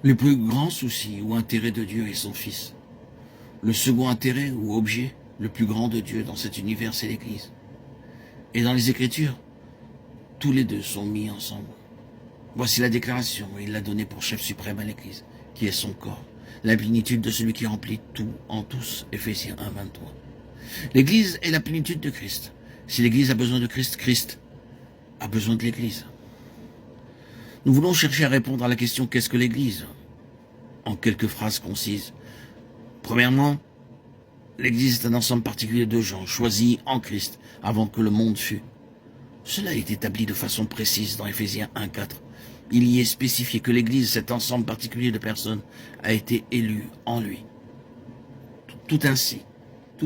Le plus grand souci ou intérêt de Dieu est son Fils. Le second intérêt ou objet, le plus grand de Dieu dans cet univers, c'est l'Église. Et dans les Écritures, tous les deux sont mis ensemble. Voici la déclaration, il l'a donnée pour chef suprême à l'Église, qui est son corps, la plénitude de celui qui remplit tout en tous, Éphésiens 1, 23. L'Église est la plénitude de Christ. Si l'Église a besoin de Christ, Christ a besoin de l'Église. Nous voulons chercher à répondre à la question « Qu'est-ce que l'Église ?» en quelques phrases concises. Premièrement, l'Église est un ensemble particulier de gens choisis en Christ avant que le monde fût. Cela est établi de façon précise dans Éphésiens 1, 4. Il y est spécifié que l'Église, cet ensemble particulier de personnes, a été élue en lui. Tout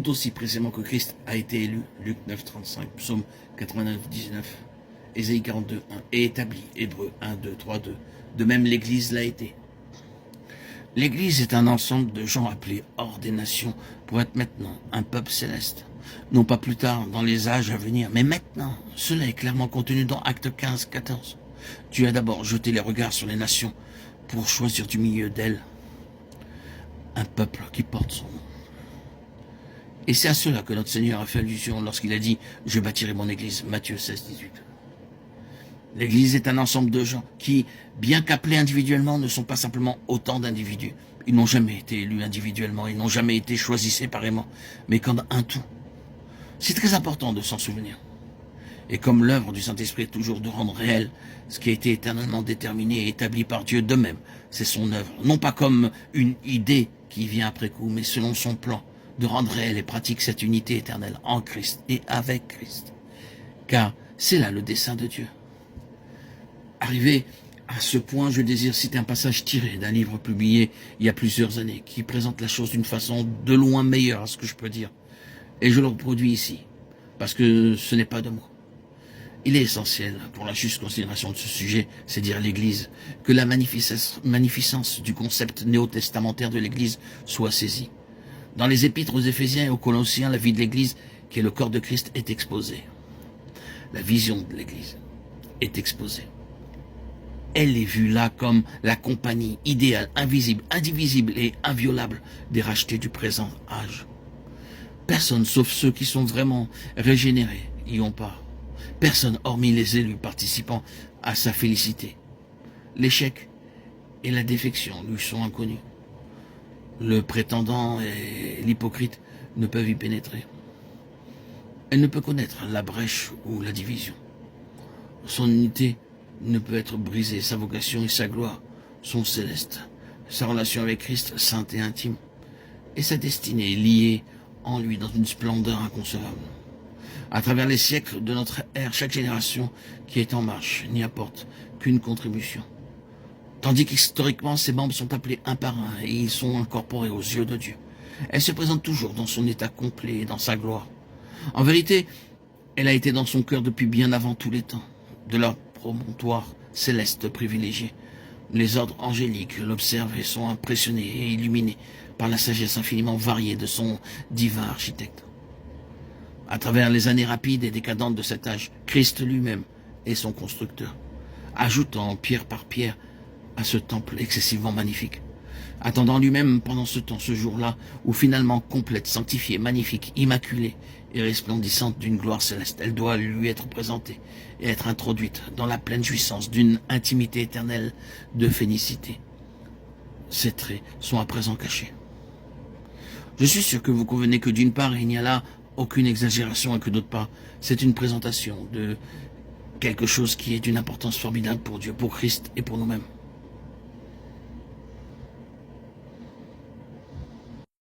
aussi précisément que Christ a été élu, Luc 9, 35, Psaume 89, 19, Ésaïe 42, 1, et établi, Hébreux 1, 2, 3, 2. De même, l'Église l'a été. L'Église est un ensemble de gens appelés hors des nations pour être maintenant un peuple céleste. Non pas plus tard, dans les âges à venir, mais maintenant. Cela est clairement contenu dans Actes 15, 14. Dieu a d'abord jeté les regards sur les nations pour choisir du milieu d'elles un peuple qui porte son nom. Et c'est à cela que notre Seigneur a fait allusion lorsqu'il a dit « Je bâtirai mon Église », Matthieu 16, 18. L'Église est un ensemble de gens qui, bien qu'appelés individuellement, ne sont pas simplement autant d'individus. Ils n'ont jamais été élus individuellement, ils n'ont jamais été choisis séparément, mais comme un tout. C'est très important de s'en souvenir. Et comme l'œuvre du Saint-Esprit est toujours de rendre réel ce qui a été éternellement déterminé et établi par Dieu de même, c'est son œuvre. Non pas comme une idée qui vient après coup, mais selon son plan, de rendre réel et pratique cette unité éternelle en Christ et avec Christ. Car c'est là le dessein de Dieu. Arrivé à ce point, je désire citer un passage tiré d'un livre publié il y a plusieurs années, qui présente la chose d'une façon de loin meilleure à ce que je peux dire. Et je le reproduis ici, parce que ce n'est pas de moi. Il est essentiel, pour la juste considération de ce sujet, c'est dire l'Église, que la magnificence du concept néo-testamentaire de l'Église soit saisie. Dans les épîtres aux Éphésiens et aux Colossiens, la vie de l'Église, qui est le corps de Christ, est exposée. La vision de l'Église est exposée. Elle est vue là comme la compagnie idéale, invisible, indivisible et inviolable des rachetés du présent âge. Personne, sauf ceux qui sont vraiment régénérés, y ont part. Personne, hormis les élus participant à sa félicité. L'échec et la défection lui sont inconnus. Le prétendant et l'hypocrite ne peuvent y pénétrer. Elle ne peut connaître la brèche ou la division. Son unité ne peut être brisée, sa vocation et sa gloire sont célestes. Sa relation avec Christ, sainte et intime, et sa destinée liée en lui dans une splendeur inconcevable. À travers les siècles de notre ère, chaque génération qui est en marche n'y apporte qu'une contribution. Tandis qu'historiquement, ses membres sont appelés un par un et ils sont incorporés aux yeux de Dieu. Elle se présente toujours dans son état complet et dans sa gloire. En vérité, elle a été dans son cœur depuis bien avant tous les temps, de leur promontoire céleste privilégié. Les ordres angéliques l'observent et sont impressionnés et illuminés par la sagesse infiniment variée de son divin architecte. À travers les années rapides et décadentes de cet âge, Christ lui-même est son constructeur, ajoutant pierre par pierre à ce temple excessivement magnifique, attendant lui-même pendant ce temps, ce jour-là, où finalement complète, sanctifiée, magnifique, immaculée et resplendissante d'une gloire céleste, elle doit lui être présentée et être introduite dans la pleine jouissance d'une intimité éternelle de félicité. Ses traits sont à présent cachés. Je suis sûr que vous convenez que d'une part, il n'y a là aucune exagération et que d'autre part, c'est une présentation de quelque chose qui est d'une importance formidable pour Dieu, pour Christ et pour nous-mêmes.